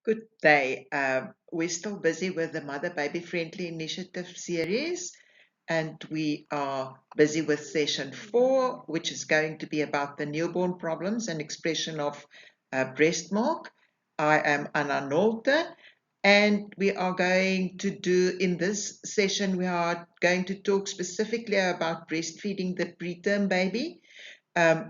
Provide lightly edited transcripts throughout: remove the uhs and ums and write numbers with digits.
Good day. We're still busy with the Mother Baby Friendly Initiative series, and we are busy with session 4, which is going to be about the newborn problems and expression of breast milk. I am Anna Nolte, and we are going to do in this session, we are going to talk specifically about breastfeeding the preterm baby,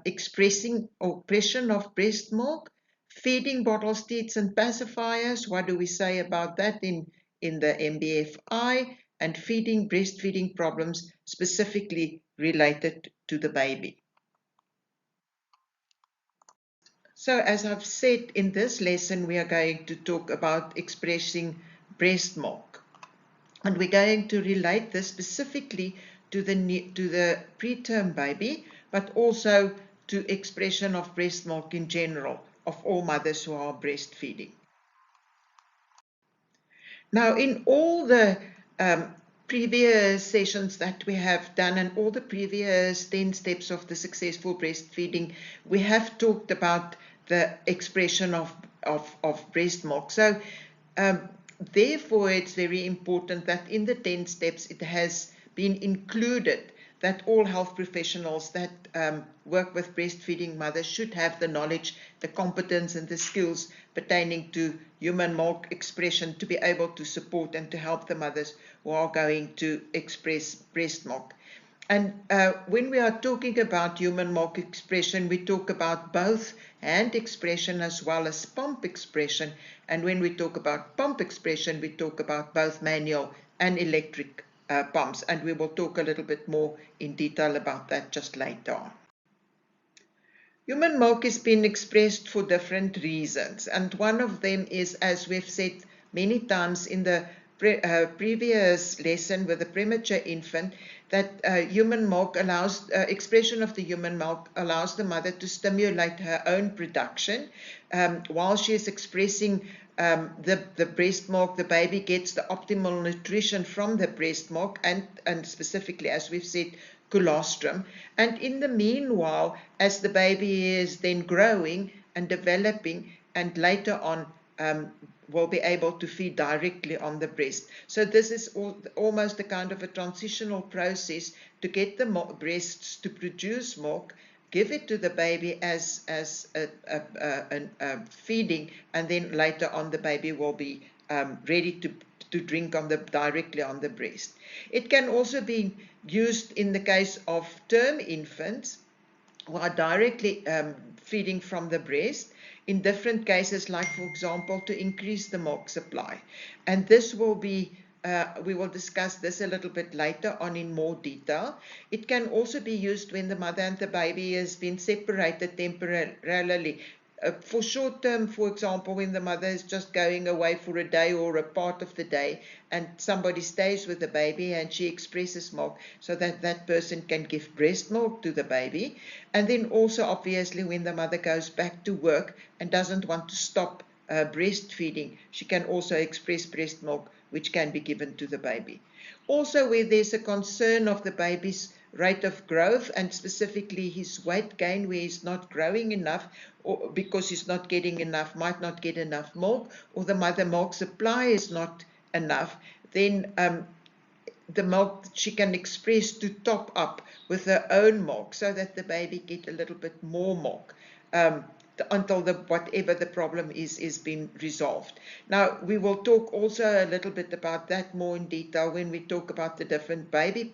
expressing oppression of breast milk, feeding bottles, teats, and pacifiers. What do we say about that in the MBFI? And feeding breastfeeding problems specifically related to the baby. So as I've said, in this lesson, we are going to talk about expressing breast milk. And we're going to relate this specifically to the preterm baby, but also to expression of breast milk in general of all mothers who are breastfeeding. Now, in all the previous sessions that we have done and all the previous 10 steps of the successful breastfeeding, we have talked about the expression of breast milk. So um, therefore, it's very important that in the 10 steps, it has been included that all health professionals that work with breastfeeding mothers should have the knowledge, the competence, and the skills pertaining to human milk expression to be able to support and to help the mothers who are going to express breast milk. And when we are talking about human milk expression, we talk about both hand expression as well as pump expression. And when we talk about pump expression, we talk about both manual and electric pumps. And we will talk a little bit more in detail about that just later on. Human milk is being expressed for different reasons, and one of them is, as we've said many times in the previous lesson with the premature infant, that human milk allows, expression of the human milk allows the mother to stimulate her own production. While she is expressing the breast milk, the baby gets the optimal nutrition from the breast milk and specifically, as we've said, colostrum. And in the meanwhile, as the baby is then growing and developing and later on will be able to feed directly on the breast. So this is almost a kind of a transitional process to get the breasts to produce milk, give it to the baby as a feeding, and then later on the baby will be ready to drink directly on the breast. It can also be used in the case of term infants who are directly feeding from the breast in different cases, like for example to increase the milk supply. And this will be we will discuss this a little bit later on in more detail. It can also be used when the mother and the baby has been separated temporarily. For short term, for example, when the mother is just going away for a day or a part of the day and somebody stays with the baby and she expresses milk so that that person can give breast milk to the baby. And then also, obviously, when the mother goes back to work and doesn't want to stop breastfeeding, she can also express breast milk, which can be given to the baby. Also, where there's a concern of the baby's rate of growth and specifically his weight gain, where he's not growing enough or because he's not getting enough, might not get enough milk, or the mother milk supply is not enough, then the milk she can express to top up with her own milk so that the baby get a little bit more milk until whatever the problem is being resolved. Now, we will talk also a little bit about that more in detail when we talk about the different baby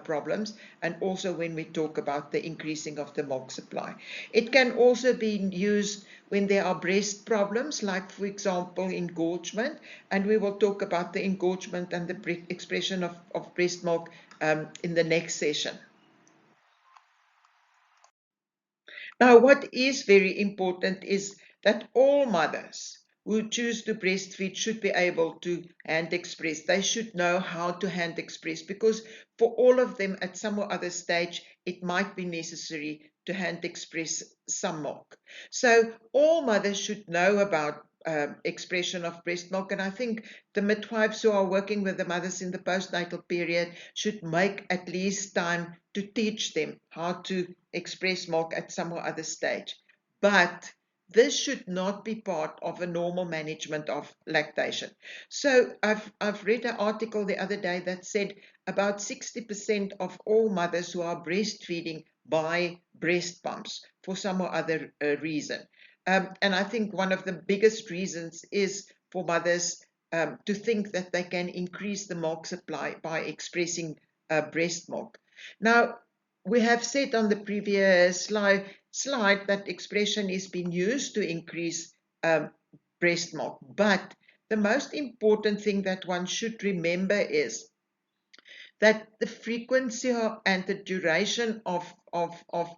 problems and also when we talk about the increasing of the milk supply. It can also be used when there are breast problems, like for example engorgement, and we will talk about the engorgement and the expression of breast milk in the next session. Now, what is very important is that all mothers who choose to breastfeed should be able to hand express. They should know how to hand express because for all of them at some or other stage, it might be necessary to hand express some milk. So all mothers should know about expression of breast milk. And I think the midwives who are working with the mothers in the postnatal period should make at least time to teach them how to express milk at some or other stage. But this should not be part of a normal management of lactation. So I've read an article the other day that said about 60% of all mothers who are breastfeeding buy breast pumps for some or other reason. And I think one of the biggest reasons is for mothers to think that they can increase the milk supply by expressing breast milk. Now, we have said on the previous slide that expression is being used to increase breast milk, but the most important thing that one should remember is that the frequency and the duration of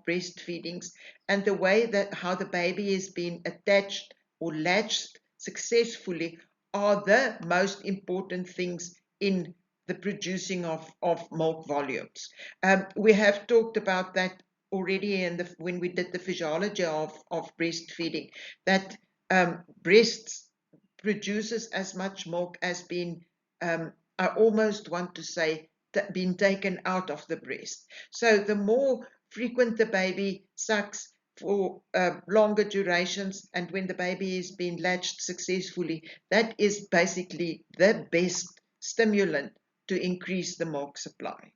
breastfeedings and the way that how the baby is being attached or latched successfully are the most important things in the producing of milk volumes. We have talked about that already when we did the physiology of breastfeeding, that breasts produces as much milk as being, I almost want to say, been taken out of the breast. So the more frequent the baby sucks for longer durations, and when the baby is being latched successfully, that is basically the best stimulant to increase the milk supply.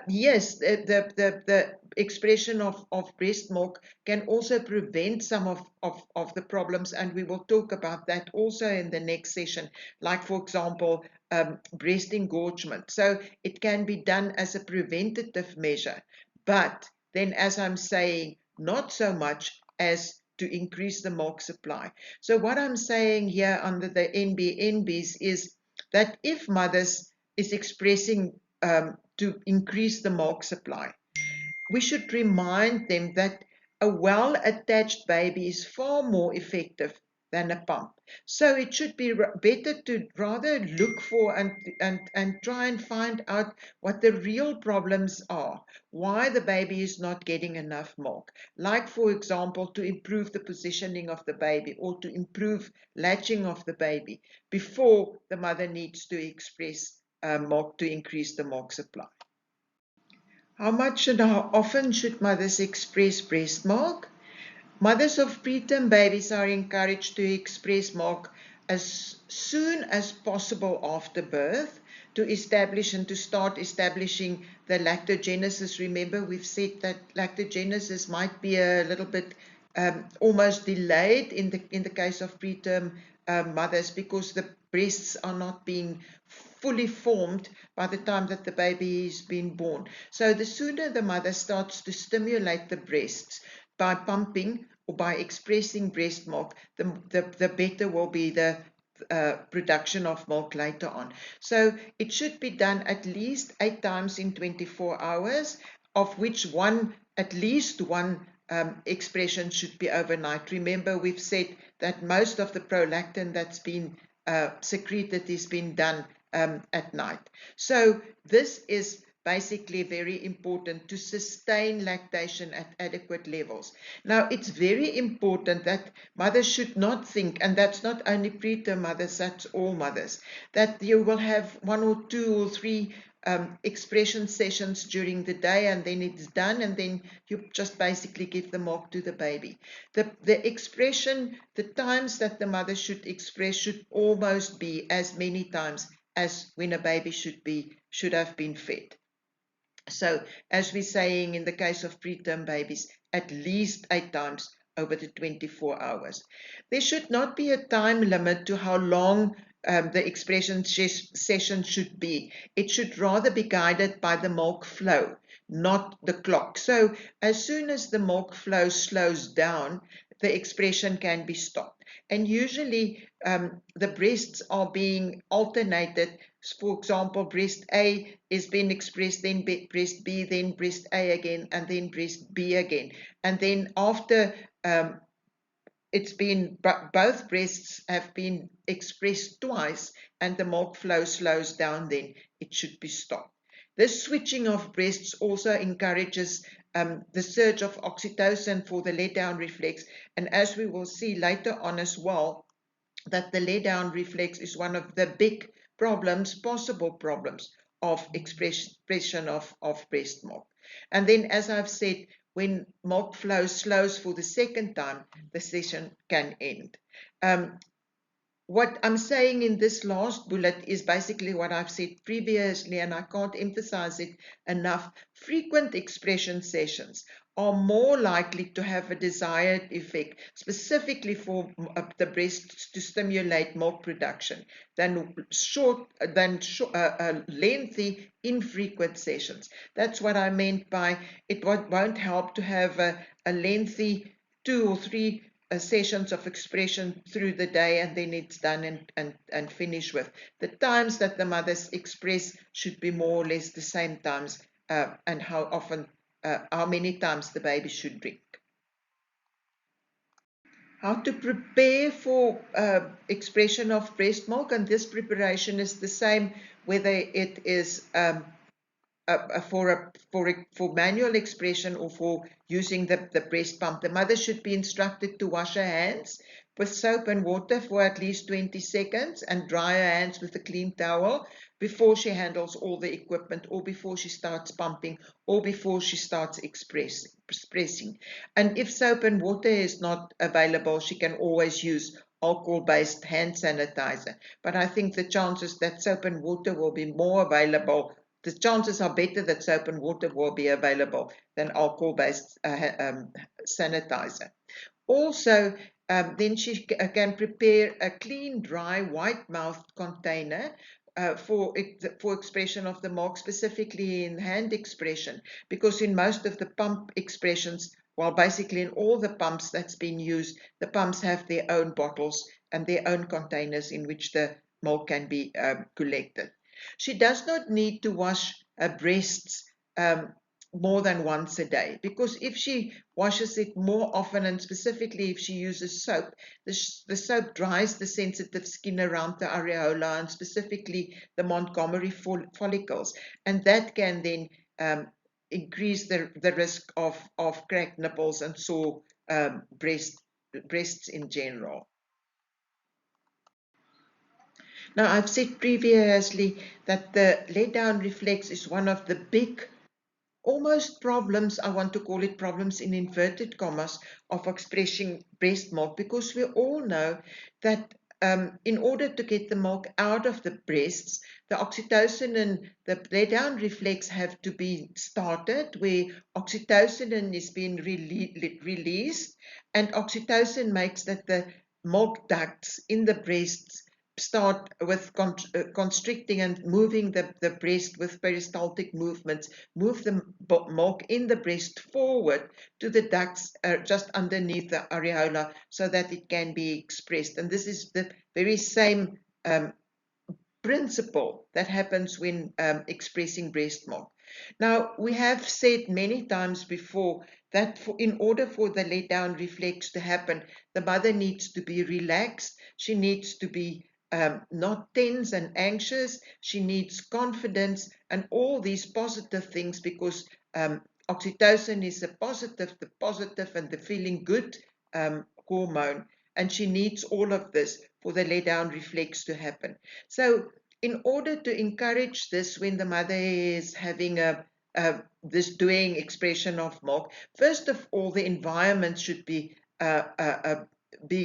Yes, the expression of breast milk can also prevent some of the problems, and we will talk about that also in the next session, like, for example, breast engorgement. So it can be done as a preventative measure, but then, as I'm saying, not so much as to increase the milk supply. So what I'm saying here under the NBNBs is that if mothers is expressing to increase the milk supply, we should remind them that a well-attached baby is far more effective than a pump. So it should be better to rather look for and try and find out what the real problems are, why the baby is not getting enough milk. Like, for example, to improve the positioning of the baby or to improve latching of the baby before the mother needs to express milk to increase the milk supply. How much and how often should mothers express breast milk? Mothers of preterm babies are encouraged to express milk as soon as possible after birth to establish and to start establishing the lactogenesis. Remember, we've said that lactogenesis might be a little bit almost delayed in the case of preterm mothers, because the breasts are not being fully formed by the time that the baby is being born. So the sooner the mother starts to stimulate the breasts by pumping or by expressing breast milk, the better will be the production of milk later on. So it should be done at least 8 times in 24 hours, of which at least one expression should be overnight. Remember, we've said that most of the prolactin that's been secreted is being done at night. So this is basically very important to sustain lactation at adequate levels. Now, it's very important that mothers should not think, and that's not only preterm mothers, that's all mothers, that you will have 1 or 2 or 3 expression sessions during the day and then it's done, and then you just basically give the milk to the baby. The expression, the times that the mother should express should almost be as many times as when a baby should have been fed. So, as we're saying in the case of preterm babies, at least 8 times over the 24 hours. There should not be a time limit to how long the expression session should be. It should rather be guided by the milk flow, not the clock. So, as soon as the milk flow slows down, the expression can be stopped. And usually the breasts are being alternated. For example, breast A is being expressed, then breast B, then breast A again, and then breast B again. And then after it's been, both breasts have been expressed twice and the milk flow slows down, then it should be stopped. This switching of breasts also encourages the surge of oxytocin for the let-down reflex, and as we will see later on as well, that the let-down reflex is one of the big problems, possible problems of expression of breast milk. And then, as I've said, when milk flow slows for the second time, the session can end. What I'm saying in this last bullet is basically what I've said previously, and I can't emphasize it enough. Frequent expression sessions are more likely to have a desired effect, specifically for the breast to stimulate milk production, than lengthy, infrequent sessions. That's what I meant by it won't help to have a lengthy 2 or 3 sessions of expression through the day, and then it's done and finished with. The times that the mothers express should be more or less the same times, and how many times the baby should drink. How to prepare for expression of breast milk, and this preparation is the same whether it is for manual expression or for using the breast pump. The mother should be instructed to wash her hands with soap and water for at least 20 seconds and dry her hands with a clean towel before she handles all the equipment, or before she starts pumping, or before she starts expressing. And if soap and water is not available, she can always use alcohol-based hand sanitizer. But I think the chances that soap and water will be more available, the chances are better that soap and water will be available than alcohol-based sanitizer. Also, then she can prepare a clean, dry, white-mouthed container for expression of the milk, specifically in hand expression, because in most of the pump expressions, well, basically in all the pumps that's been used, the pumps have their own bottles and their own containers in which the milk can be collected. She does not need to wash her breasts more than once a day, because if she washes it more often, and specifically if she uses soap, the soap dries the sensitive skin around the areola and specifically the Montgomery follicles, and that can then increase the risk of cracked nipples and sore breasts in general. Now, I've said previously that the let-down reflex is one of the big, almost problems, I want to call it problems in inverted commas, of expressing breast milk, because we all know that in order to get the milk out of the breasts, the oxytocin and the let-down reflex have to be started, where oxytocin is being released, and oxytocin makes that the milk ducts in the breasts start with constricting and moving the breast with peristaltic movements, move the milk in the breast forward to the ducts just underneath the areola so that it can be expressed. And this is the very same principle that happens when expressing breast milk. Now, we have said many times before that in order for the let-down reflex to happen, the mother needs to be relaxed. She needs to be not tense and anxious. She needs confidence and all these positive things, because oxytocin is the positive and the feeling good hormone, and she needs all of this for the let-down reflex to happen. So in order to encourage this when the mother is having this doing expression of milk, first of all, the environment should be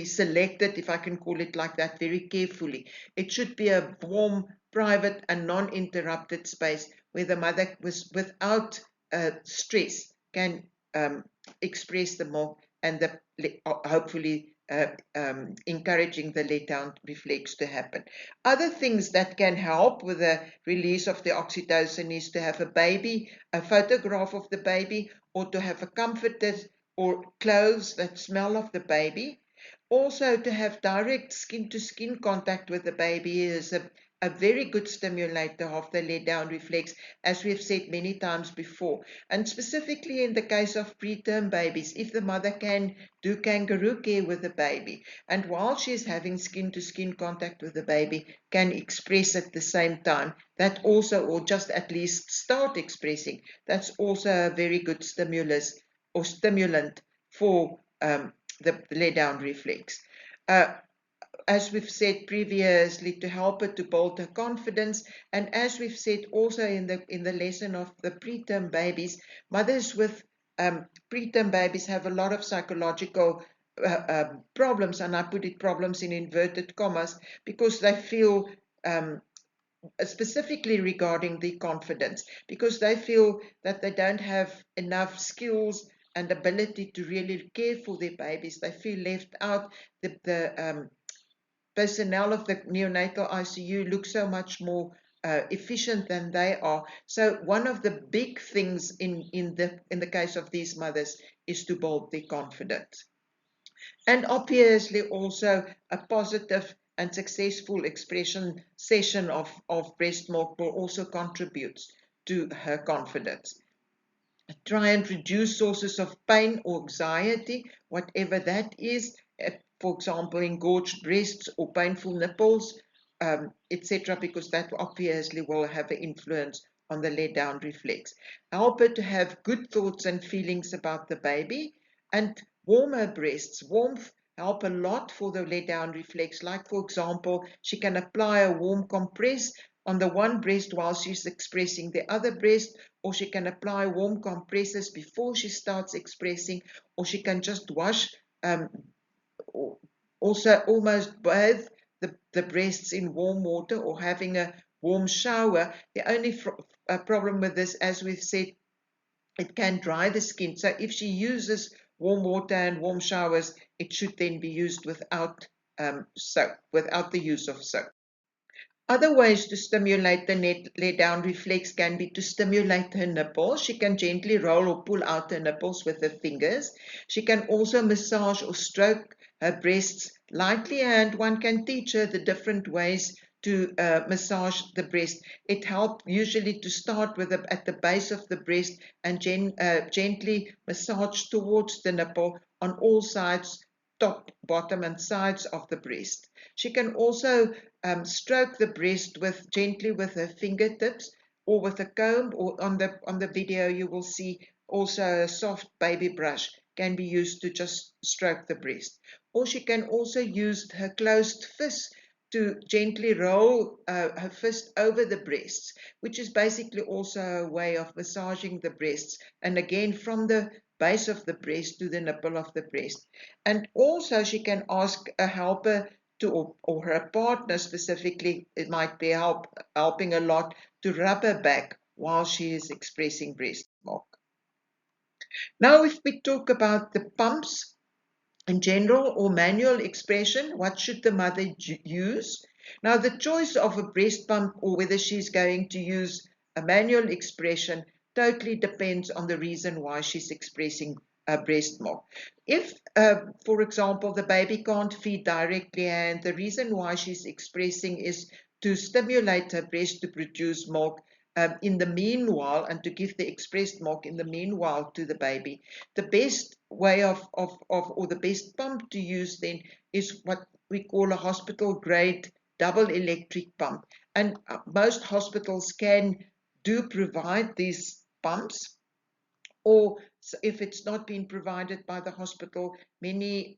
selected, if I can call it like that, very carefully. It should be a warm, private, and non-interrupted space where the mother, without stress, can express the milk and hopefully encouraging the let-down reflex to happen. Other things that can help with the release of the oxytocin is to have a photograph of the baby, or to have a comforter or clothes that smell of the baby. Also, to have direct skin-to-skin contact with the baby is a very good stimulator of the let-down reflex, as we've said many times before. And specifically in the case of preterm babies, if the mother can do kangaroo care with the baby, and while she's having skin-to-skin contact with the baby, can express at the same time, that also, or just at least start expressing, that's also a very good stimulus or stimulant for the let-down reflex. As we've said previously, to help her to build her confidence, and as we've said also in the lesson of the preterm babies, mothers with preterm babies have a lot of psychological problems, and I put it problems in inverted commas, because they feel specifically regarding the confidence, because they feel that they don't have enough skills and ability to really care for their babies. They feel left out. The personnel of the neonatal ICU look so much more efficient than they are. So one of the big things in the case of these mothers is to build their confidence. And obviously also a positive and successful expression session of breast milk will also contribute to her confidence. Try and reduce sources of pain or anxiety, whatever that is, for example, engorged breasts or painful nipples, etc., because that obviously will have an influence on the let down reflex. Help her to have good thoughts and feelings about the baby, and warmer breasts. Warmth help a lot for the let down reflex. Like, for example, she can apply a warm compress on the one breast while she's expressing the other breast, or she can apply warm compresses before she starts expressing, or she can just wash, also almost bathe the breasts in warm water, or having a warm shower. The only problem with this, as we've said, it can dry the skin. So if she uses warm water and warm showers, it should then be used without soap, without the use of soap. Other ways to stimulate the lay down reflex can be to stimulate her nipples. She can gently roll or pull out her nipples with her fingers. She can also massage or stroke her breasts lightly, and one can teach her the different ways to massage the breast. It helps usually to start with at the base of the breast and gently massage towards the nipple on all sides, top, bottom, and sides of the breast. She can also stroke the breast gently with her fingertips or with a comb, or on the video you will see also a soft baby brush can be used to just stroke the breast. Or she can also use her closed fist to gently roll her fist over the breasts, which is basically also a way of massaging the breasts, and again from the base of the breast to the nipple of the breast. And also she can ask a helper to, or her partner specifically, it might be helping a lot, to rub her back while she is expressing breast milk. Now, if we talk about the pumps in general or manual expression, what should the mother use? Now, the choice of a breast pump or whether she's going to use a manual expression totally depends on the reason why she's expressing breast milk. If, for example, the baby can't feed directly, and the reason why she's expressing is to stimulate her breast to produce milk in the meanwhile, and to give the expressed milk in the meanwhile to the baby, the best way or the best pump to use then is what we call a hospital grade double electric pump. And most hospitals can do provide these pumps, or if it's not been provided by the hospital, many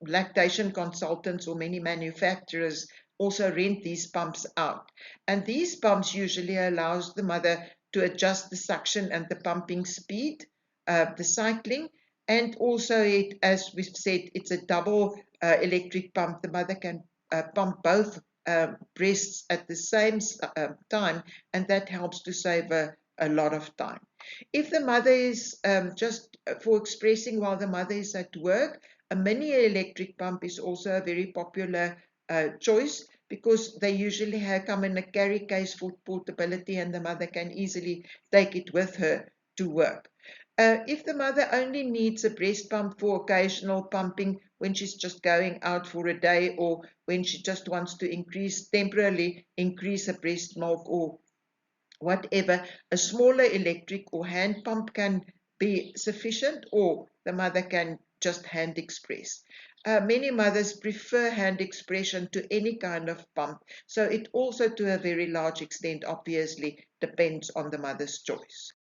lactation consultants or many manufacturers also rent these pumps out. And these pumps usually allows the mother to adjust the suction and the pumping speed, the cycling, and also as we've said, it's a double electric pump. The mother can pump both breasts at the same time, and that helps to save a lot of time. If the mother is just for expressing while the mother is at work, a mini electric pump is also a very popular choice, because they usually come in a carry case for portability, and the mother can easily take it with her to work. If the mother only needs a breast pump for occasional pumping when she's just going out for a day, or when she just wants to temporarily increase her breast milk or whatever, a smaller electric or hand pump can be sufficient, or the mother can just hand express. Many mothers prefer hand expression to any kind of pump, so it also to a very large extent obviously depends on the mother's choice.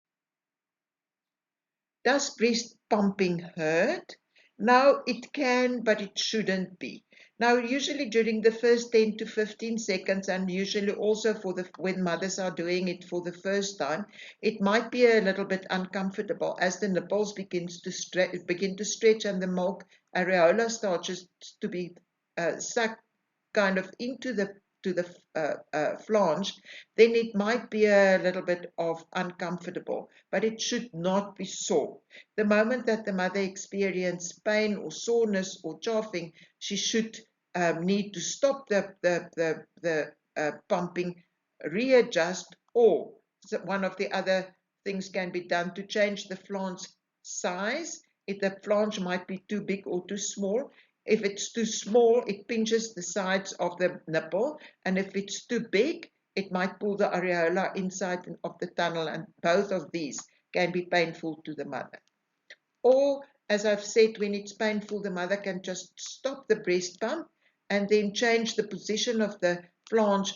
Does breast pumping hurt? Now, it can, but it shouldn't be. Now, usually during the first 10 to 15 seconds, and usually also when mothers are doing it for the first time, it might be a little bit uncomfortable as the nipples begin to stretch and the milk areola starts to be sucked kind of into the flange. Then it might be a little bit of uncomfortable, but it should not be sore. The moment that the mother experiences pain or soreness or chafing, she should need to stop the pumping, readjust, or one of the other things can be done to change the flange size. If the flange might be too big or too small, if it's too small, it pinches the sides of the nipple, and if it's too big, it might pull the areola inside of the tunnel, and both of these can be painful to the mother. Or, as I've said, when it's painful, the mother can just stop the breast pump and then change the position of the flange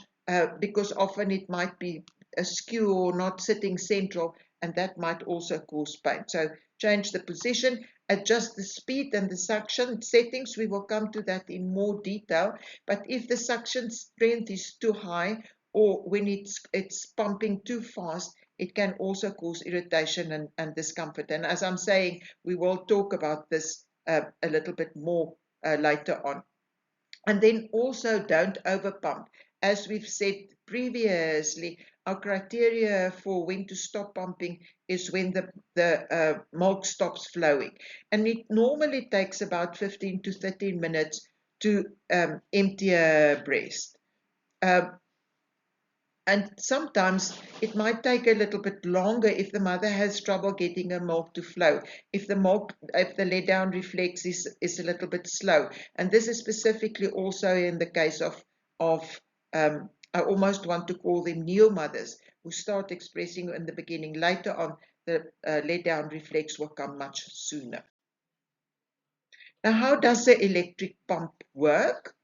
because often it might be askew or not sitting central, and that might also cause pain. So change the position, adjust the speed and the suction settings. We will come to that in more detail. But if the suction strength is too high or when it's pumping too fast, it can also cause irritation and discomfort. And as I'm saying, we will talk about this a little bit more later on. And then also don't overpump. As we've said previously, our criteria for when to stop pumping is when the milk stops flowing. And it normally takes about 15 to 13 minutes to empty a breast. And sometimes it might take a little bit longer if the mother has trouble getting her milk to flow, if the let down reflex is a little bit slow. And this is specifically also in the case of I almost want to call them new mothers who start expressing in the beginning. Later on, the let down reflex will come much sooner. Now, how does the electric pump work?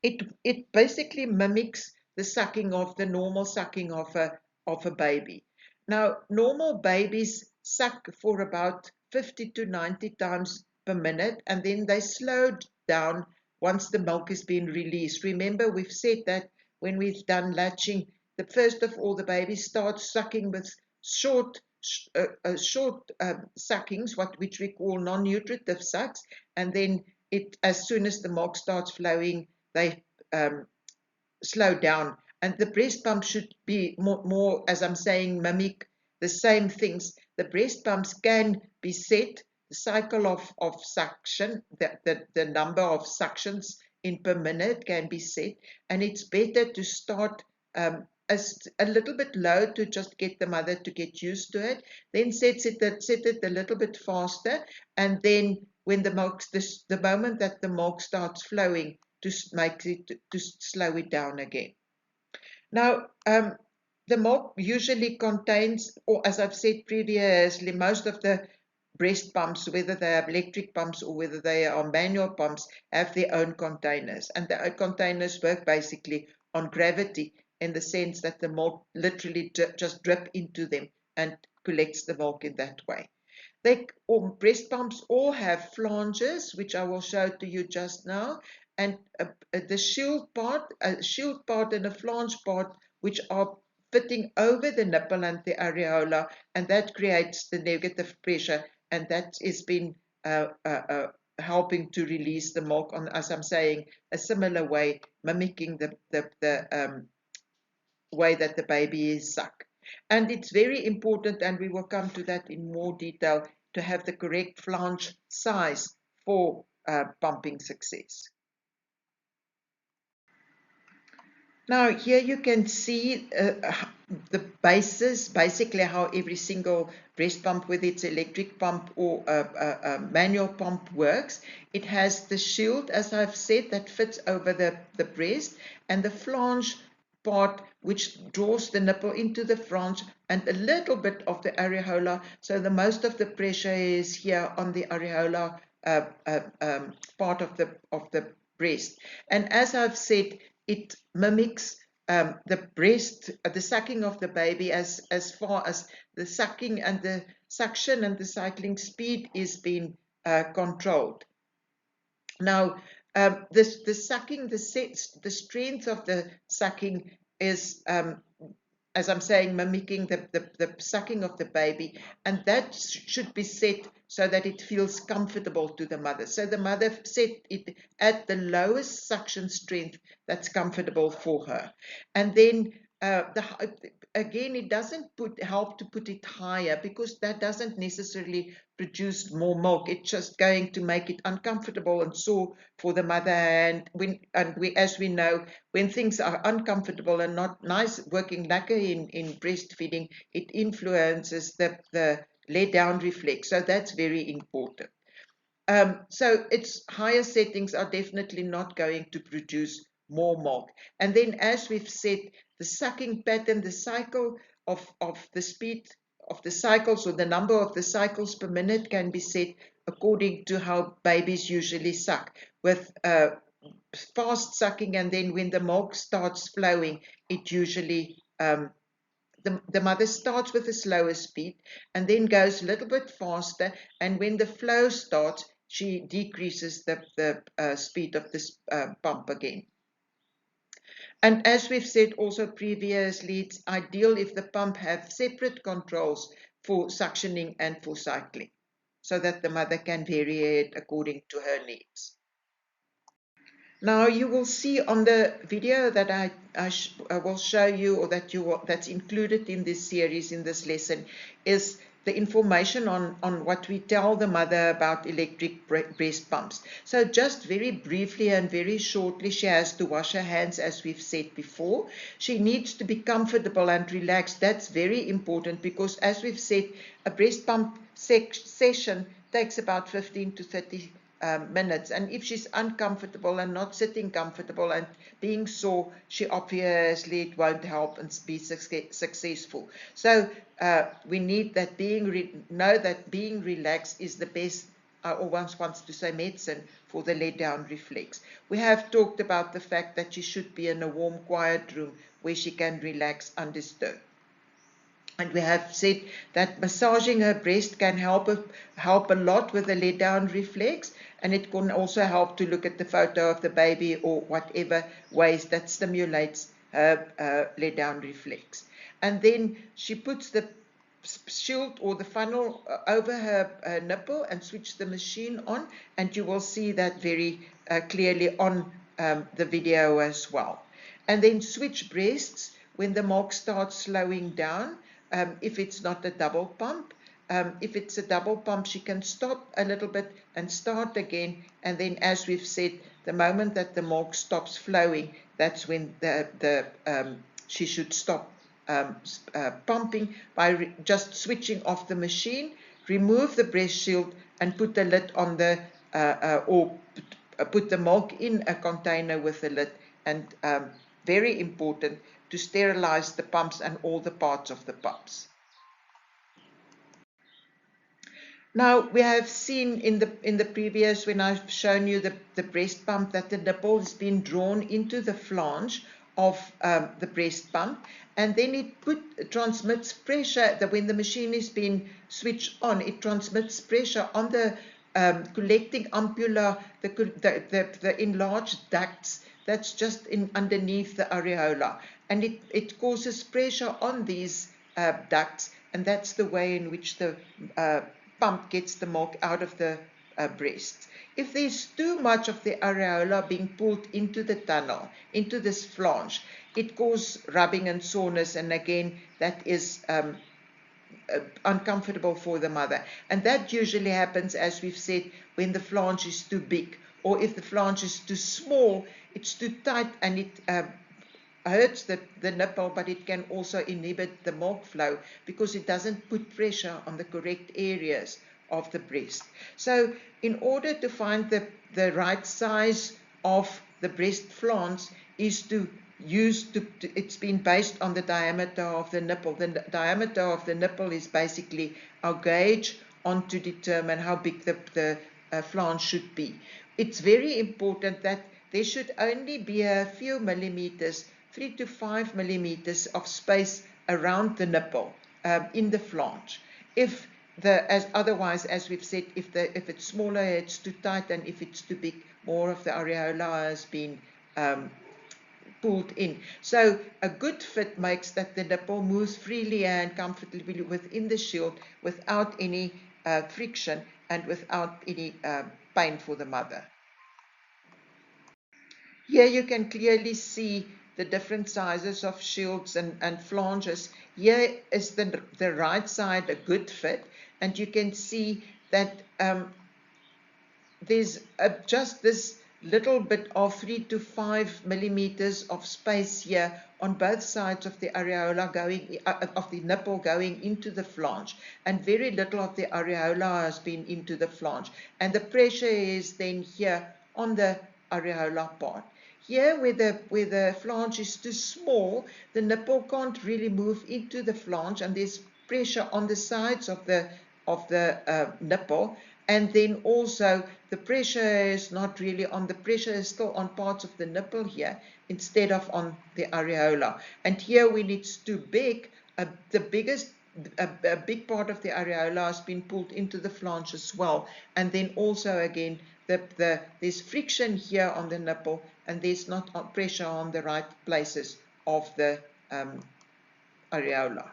It basically mimics the normal sucking of a baby. Now, normal babies suck for about 50 to 90 times per minute, and then they slow down once the milk is being released. Remember, we've said that when we've done latching, first of all, the baby starts sucking with short suckings, which we call non-nutritive sucks, and then as soon as the milk starts flowing, they slow down. And the breast pump should be more, as I'm saying, mimic the same things. The breast pumps can be set, the cycle of suction, the number of suctions in per minute can be set, and it's better to start a little bit low to just get the mother to get used to it, then set it a little bit faster, and then when the moment that the milk starts flowing, to slow it down again. Now, the milk usually contains, or as I've said previously, most of the breast pumps, whether they are electric pumps or whether they are manual pumps, have their own containers. And the containers work basically on gravity in the sense that the milk literally just drip into them and collects the milk in that way. Breast pumps all have flanges, which I will show to you just now, and the shield part and a flange part, which are fitting over the nipple and the areola, and that creates the negative pressure, and that has been helping to release the milk on, as I'm saying, a similar way, mimicking the way that the baby is sucked. And it's very important, and we will come to that in more detail, to have the correct flange size for pumping success. Now here you can see the basis, basically how every single breast pump, whether it's electric pump or a manual pump, works. It has the shield, as I've said, that fits over the breast, and the flange part which draws the nipple into the flange, and a little bit of the areola. So the most of the pressure is here on the areola part of the breast. And as I've said, it mimics the sucking of the baby as far as the sucking and the suction and the cycling speed is being controlled. Now, The sucking, the strength of the sucking is, as I'm saying, mimicking the sucking of the baby, and that should be set so that it feels comfortable to the mother. So the mother set it at the lowest suction strength that's comfortable for her. And then again, it doesn't help to put it higher, because that doesn't necessarily produce more milk. It's just going to make it uncomfortable and sore for the mother. And as we know, when things are uncomfortable and not nice, working lekker in breastfeeding, it influences the lay down reflex. So that's very important. So its higher settings are definitely not going to produce more milk. And then, as we've said, the sucking pattern, the cycle of the speed of the cycles, or the number of the cycles per minute, can be set according to how babies usually suck, with fast sucking, and then when the milk starts flowing, it usually the mother starts with a slower speed and then goes a little bit faster, and when the flow starts, she decreases the speed of this pump again. And as we've said also previously, it's ideal if the pump have separate controls for suctioning and for cycling, so that the mother can vary it according to her needs. Now you will see on the video that I will show you, or that's included in this series, in this lesson, is the information on what we tell the mother about electric breast pumps. So just very briefly and very shortly, she has to wash her hands, as we've said before. She needs to be comfortable and relaxed. That's very important, because as we've said, a breast pump session takes about 15 to 30 minutes, and if she's uncomfortable and not sitting comfortable and being sore, she obviously, it won't help and be successful. So we need that know that being relaxed is the best, or once wants to say medicine, for the let down reflex. We have talked about the fact that she should be in a warm, quiet room where she can relax undisturbed. And we have said that massaging her breast can help a lot with the let down reflex, and it can also help to look at the photo of the baby, or whatever ways that stimulates her let down reflex. And then she puts the shield or the funnel over her nipple and switch the machine on, and you will see that very clearly on the video as well. And then switch breasts when the milk starts slowing down. If it's not a double pump. If it's a double pump, she can stop a little bit and start again. And then, as we've said, the moment that the milk stops flowing, that's when she should stop pumping by just switching off the machine, remove the breast shield, and put the lid on the, or put the milk in a container with a lid. And very important, to sterilize the pumps and all the parts of the pumps. Now, we have seen in the previous, when I've shown you the breast pump, that the nipple has been drawn into the flange of the breast pump, and then it transmits pressure. When the machine is being switched on, it transmits pressure on the collecting ampulla, the enlarged ducts that's just underneath the areola, and it causes pressure on these ducts, and that's the way in which the pump gets the milk out of the breast. If there's too much of the areola being pulled into the tunnel, into this flange, it causes rubbing and soreness, and again, that is uncomfortable for the mother. And that usually happens, as we've said, when the flange is too big, or if the flange is too small, it's too tight, and it hurts the nipple, but it can also inhibit the milk flow, because it doesn't put pressure on the correct areas of the breast. So in order to find the right size of the breast flange is to use, it's been based on the diameter of the nipple. The diameter of the nipple is basically our gauge on to determine how big the flange should be. It's very important that there should only be a few millimeters, 3 to 5 millimeters of space around the nipple in the flange. If as otherwise, as we've said, if it's smaller, it's too tight, and if it's too big, more of the areola has been pulled in. So a good fit makes that the nipple moves freely and comfortably within the shield without any friction and without any pain for the mother. Here you can clearly see the different sizes of shields and flanges. Here is the right side a good fit, and you can see that there's just this little bit of 3 to 5 millimeters of space here on both sides of the areola going of the nipple going into the flange, and very little of the areola has been into the flange, and the pressure is then here on the areola part. Here, where the flange is too small, the nipple can't really move into the flange, and there's pressure on the sides of the nipple, and then also the pressure is not really on, the pressure is still on parts of the nipple here instead of on the areola. And here, when it's too big, the biggest a big part of the areola has been pulled into the flange as well, and then also again there's friction here on the nipple, and there's not pressure on the right places of the areola.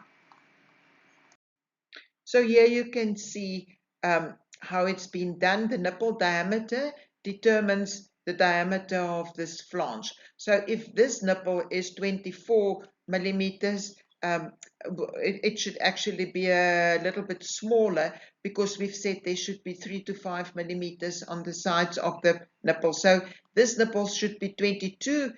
So here you can see how it's been done. The nipple diameter determines the diameter of this flange. So if this nipple is 24 millimeters, it should actually be a little bit smaller, because we've said there should be 3 to 5 millimeters on the sides of the nipple. So this nipple should be 22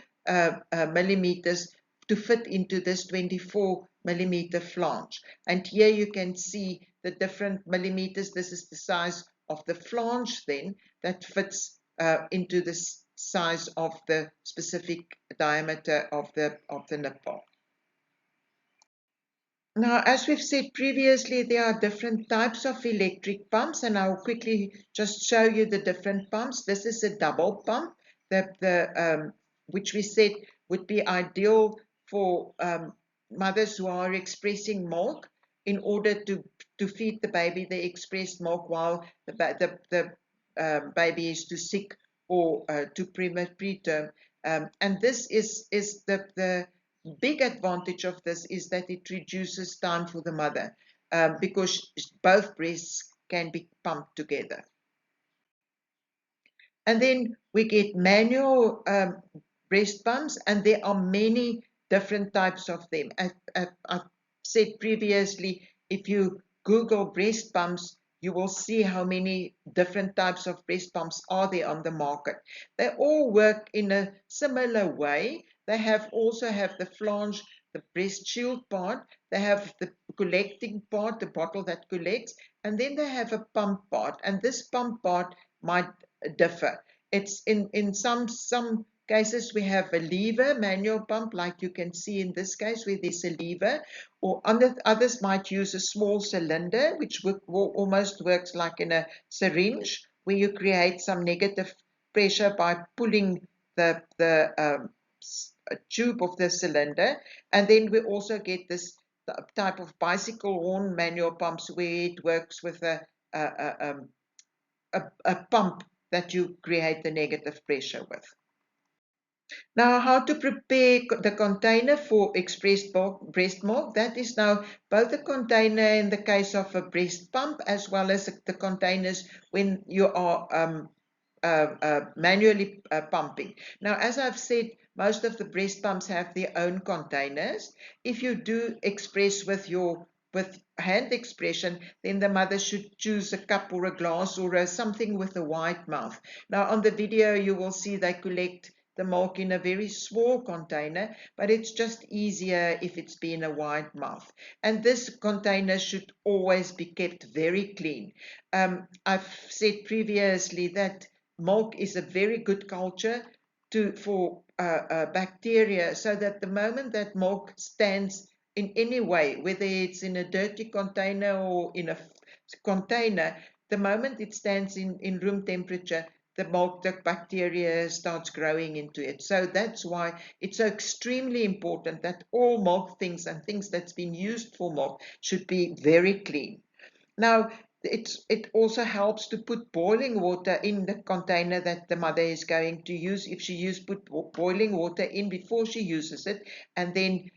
millimeters to fit into this 24 millimeter flange. And here you can see the different millimeters. This is the size of the flange then that fits into the size of the specific diameter of the nipple. Now, as we've said previously, there are different types of electric pumps, and I'll quickly just show you the different pumps. This is a double pump, which we said would be ideal for mothers who are expressing milk, in order to feed the baby the expressed milk while the baby is too sick or too preterm. And this is the big advantage of this is that it reduces time for the mother, because both breasts can be pumped together. And then we get manual breast pumps, and there are many different types of them. I've said previously, if you Google breast pumps, you will see how many different types of breast pumps are there on the market. They all work in a similar way. They also have the flange, the breast shield part. They have the collecting part, the bottle that collects, and then they have a pump part. And this pump part might differ. It's in some cases we have a lever manual pump, like you can see in this case where there's a lever, or others might use a small cylinder, which almost works like in a syringe, where you create some negative pressure by pulling the tube of the cylinder. And then we also get this type of bicycle horn manual pumps, where it works with a pump that you create the negative pressure with. Now, how to prepare the container for expressed breast milk. That is now both a container in the case of a breast pump, as well as the containers when you are manually pumping. Now, as I've said, most of the breast pumps have their own containers. If you do express with hand expression, then the mother should choose a cup or a glass or something with a wide mouth. Now, on the video, you will see they collect the milk in a very small container, but it's just easier if it's been a wide mouth. And this container should always be kept very clean. I've said previously that milk is a very good culture for bacteria, so that the moment that milk stands in any way, whether it's in a dirty container or in a container, the moment it stands in room temperature, the milk, the bacteria starts growing into it. So that's why it's so extremely important that all milk things and things that's been used for milk should be very clean. Now, it also helps to put boiling water in the container that the mother is going to use. If she put boiling water in before she uses it, and then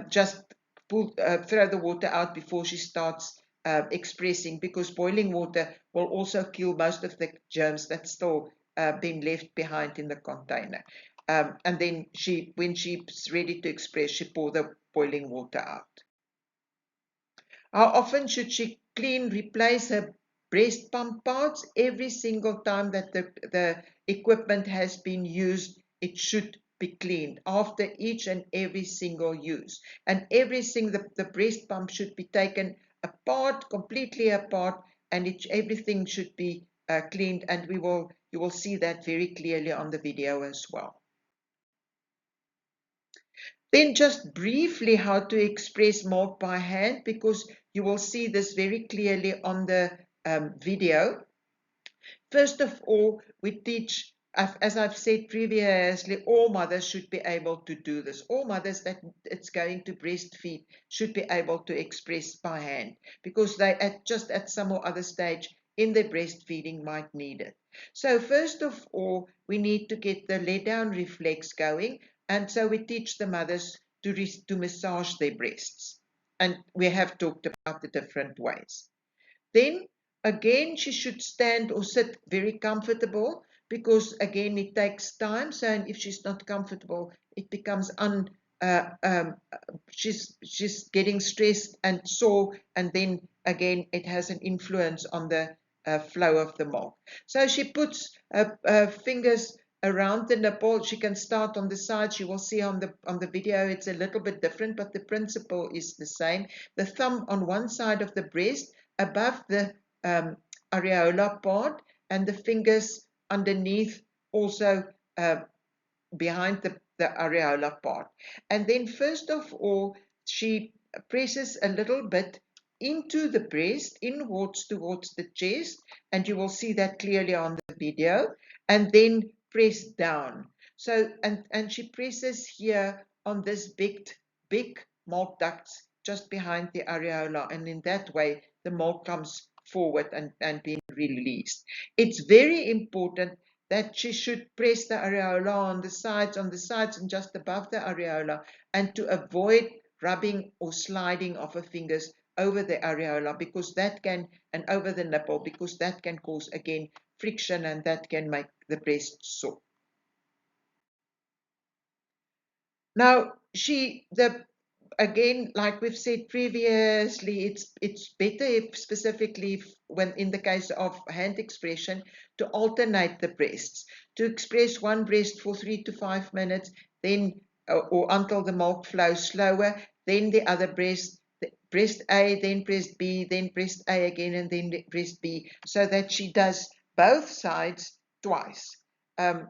just throw the water out before she starts expressing, because boiling water will also kill most of the germs that's still been left behind in the container. And then when she's ready to express, she pour the boiling water out. How often should she replace her breast pump parts? Every single time that the equipment has been used, it should be cleaned after each and every single use. And the breast pump should be taken apart, completely apart, and everything should be cleaned. And you will see that very clearly on the video as well. Then just briefly how to express milk by hand, because you will see this very clearly on the video. First of all, we teach, as I've said previously, all mothers should be able to do this. All mothers that it's going to breastfeed should be able to express by hand, because they just at some or other stage in their breastfeeding might need it. So first of all, we need to get the let down reflex going, and so we teach the mothers to massage their breasts. And we have talked about the different ways. Then again, she should stand or sit very comfortable, because again, it takes time. So, and if she's not comfortable, it becomes uh, um, she's getting stressed and sore, and then again, it has an influence on the flow of the milk. So she puts fingers around the nipple. She can start on the side. You will see on the video it's a little bit different, but the principle is the same. The thumb on one side of the breast above the areola part, and the fingers underneath, also behind the areola part. And then first of all, she presses a little bit into the breast, inwards towards the chest, and you will see that clearly on the video, and then press down. So, and she presses here on this big milk ducts just behind the areola, and in that way the milk comes forward and being released. It's very important that she should press the areola on the sides and just above the areola, and to avoid rubbing or sliding of her fingers over the areola, because that can, and over the nipple, because that can cause again friction, and that can make the breast sore. Now, again, like we've said previously, it's better if specifically when in the case of hand expression, to alternate the breasts, to express one breast for 3 to 5 minutes, then or until the milk flows slower, then the other breast, breast A, then breast B, then breast A again, and then breast B, so that she does both sides twice. I'm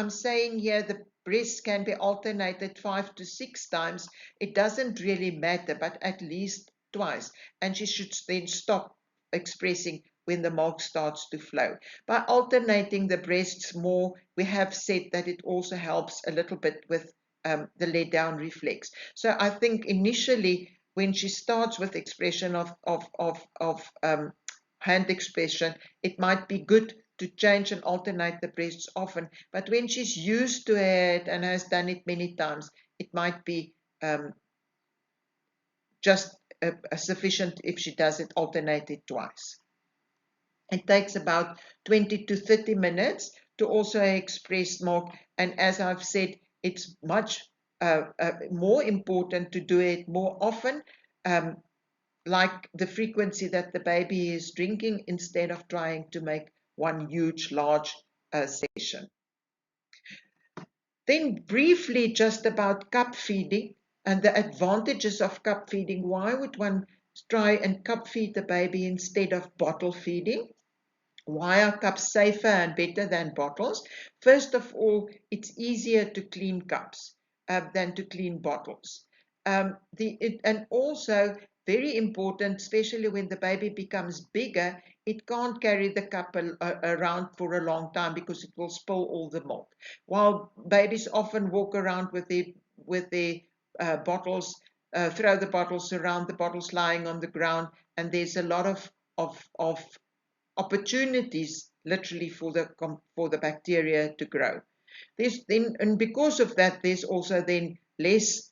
saying here the breasts can be alternated 5 to 6 times. It doesn't really matter, but at least twice. And she should then stop expressing when the milk starts to flow. By alternating the breasts more, we have said that it also helps a little bit with the let down reflex. So I think initially, when she starts with expression of hand expression, it might be good to change and alternate the breasts often. But when she's used to it and has done it many times, it might be just sufficient if she does it alternated twice. It takes about 20 to 30 minutes to also express milk. And as I've said, it's much more important to do it more often, like the frequency that the baby is drinking, instead of trying to make one huge, large session. Then briefly just about cup feeding and the advantages of cup feeding. Why would one try and cup feed the baby instead of bottle feeding? Why are cups safer and better than bottles? First of all, it's easier to clean cups than to clean bottles. And also, very important, especially when the baby becomes bigger, it can't carry the cup around for a long time, because it will spill all the milk. While babies often walk around with their bottles throw the bottles around, the bottles lying on the ground, and there's a lot of opportunities literally for the bacteria to grow. And because of that, there's also then less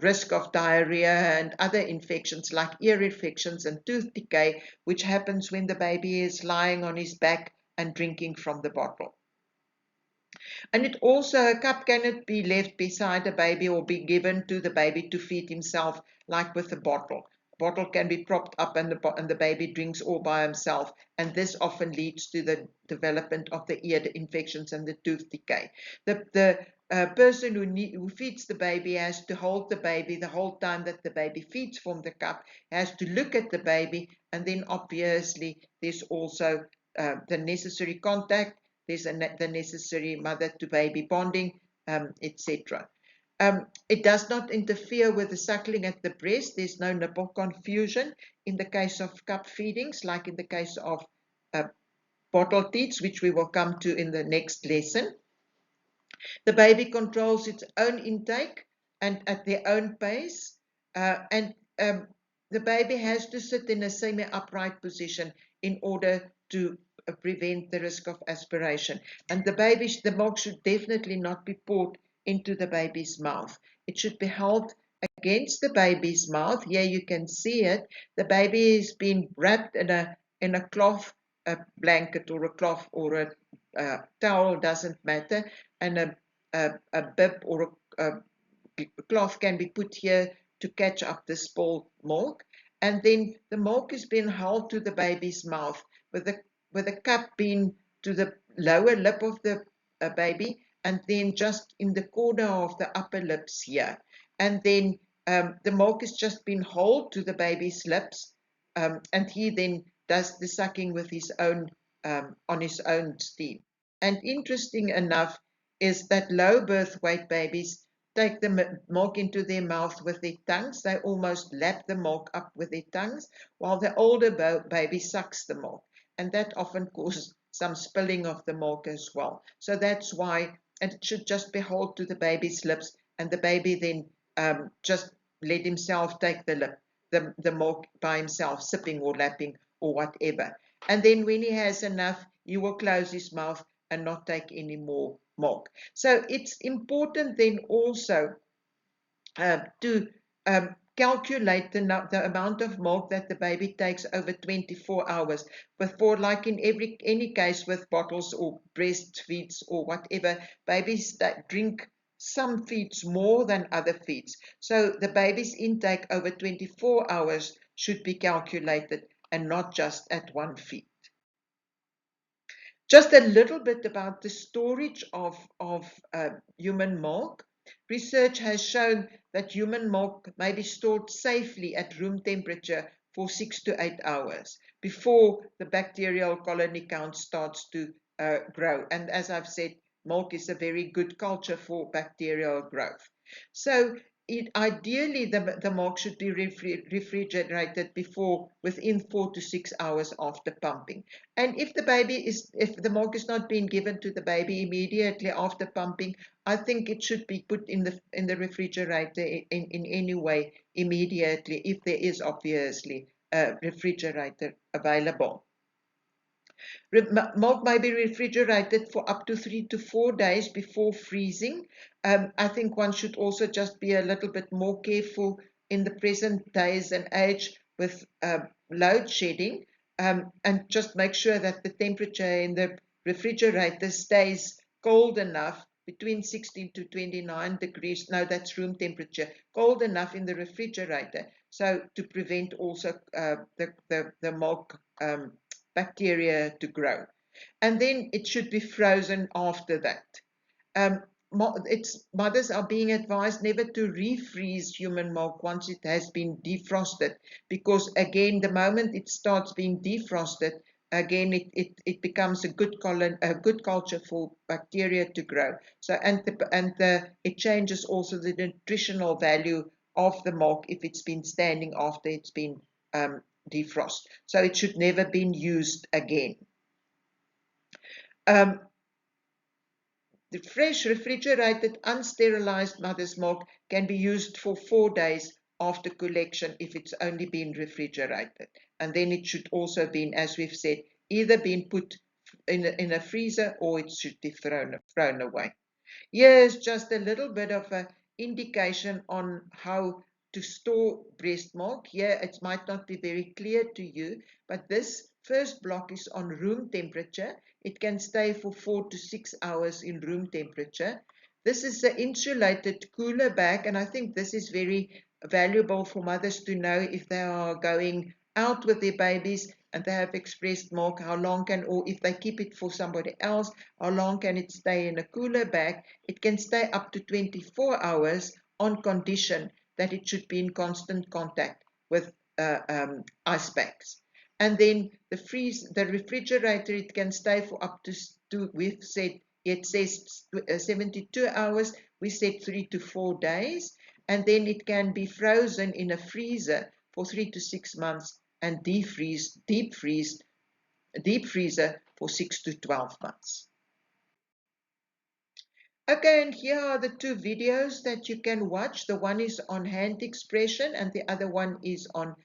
risk of diarrhea and other infections like ear infections and tooth decay, which happens when the baby is lying on his back and drinking from the bottle. And it also, a cup cannot be left beside a baby or be given to the baby to feed himself like with a bottle. Bottle can be propped up and the baby drinks all by himself, and this often leads to the development of the ear infections and the tooth decay. The person who feeds the baby has to hold the baby the whole time that the baby feeds from the cup, has to look at the baby, and then obviously there's also the necessary contact, there's the necessary mother-to-baby bonding, etc. It does not interfere with the suckling at the breast. There's no nipple confusion in the case of cup feedings, like in the case of bottle teats, which we will come to in the next lesson. The baby controls its own intake and at their own pace, and the baby has to sit in a semi-upright position in order to prevent the risk of aspiration. And the milk should definitely not be poured into the baby's mouth. It should be held against the baby's mouth. Here you can see it. The baby is being wrapped in a cloth, a blanket or a cloth or a towel, doesn't matter, and a bib or a cloth can be put here to catch up the spoiled milk. And then the milk is being held to the baby's mouth with the cup being to the lower lip of the baby, and then just in the corner of the upper lips here. And then the milk is just being held to the baby's lips, and he then does the sucking with his own on his own steam. And interesting enough is that low birth weight babies take the milk into their mouth with their tongues. They almost lap the milk up with their tongues, while the older baby sucks the milk. And that often causes some spilling of the milk as well. So that's why, and it should just be held to the baby's lips, and the baby then just let himself take the milk by himself, sipping or lapping or whatever. And then when he has enough, he will close his mouth and not take any more milk. So it's important then also to calculate the amount of milk that the baby takes over 24 hours. Before, like in any case with bottles or breast feeds or whatever, babies drink some feeds more than other feeds. So the baby's intake over 24 hours should be calculated and not just at one feed. Just a little bit about the storage of human milk. Research has shown that human milk may be stored safely at room temperature for 6 to 8 hours before the bacterial colony count starts to grow. And as I've said, milk is a very good culture for bacterial growth. So ideally, the milk should be refrigerated within 4 to 6 hours after pumping. And if the milk is not being given to the baby immediately after pumping, I think it should be put in the refrigerator in any way immediately, if there is obviously a refrigerator available. Milk may be refrigerated for up to 3 to 4 days before freezing. I think one should also just be a little bit more careful in the present days and age with load shedding, and just make sure that the temperature in the refrigerator stays cold enough, between 16 to 29 degrees. No, that's room temperature, cold enough in the refrigerator, so to prevent also the milk bacteria to grow. And then it should be frozen after that. Mothers are being advised never to refreeze human milk once it has been defrosted, because again, the moment it starts being defrosted, again it becomes a good culture for bacteria to grow. So it changes also the nutritional value of the milk if it's been standing after it's been defrost. So it should never been used again. The fresh, refrigerated, unsterilized mother's milk can be used for 4 days after collection if it's only been refrigerated. And then it should also be, as we've said, either been put in a freezer or it should be thrown away. Here's just a little bit of an indication on how to store breast milk. Here it might not be very clear to you, but this first block is on room temperature. It can stay for 4 to 6 hours in room temperature. This is an insulated cooler bag, and I think this is very valuable for mothers to know if they are going out with their babies and they have expressed milk, how long can, or if they keep it for somebody else, how long can it stay in a cooler bag? It can stay up to 24 hours on condition that it should be in constant contact with ice bags. And then the refrigerator, it can stay for up to we've said, it says 72 hours, we said 3 to 4 days, and then it can be frozen in a freezer for 3 to 6 months and deep freezer for 6 to 12 months. Okay, and here are the two videos that you can watch. The one is on hand expression and the other one is on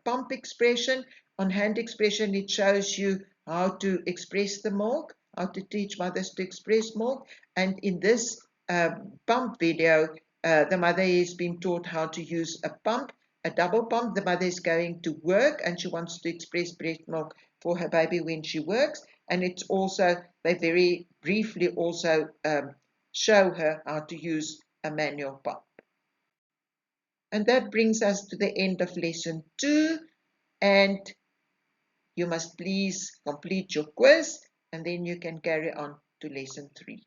pump expression. On hand expression, it shows you how to express the milk, how to teach mothers to express milk. And in this pump video, the mother is being taught how to use a pump, a double pump. The mother is going to work and she wants to express breast milk for her baby when she works. And it's also, they very briefly also show her how to use a manual pump. And that brings us to the end of lesson 2, and you must please complete your quiz and then you can carry on to lesson 3.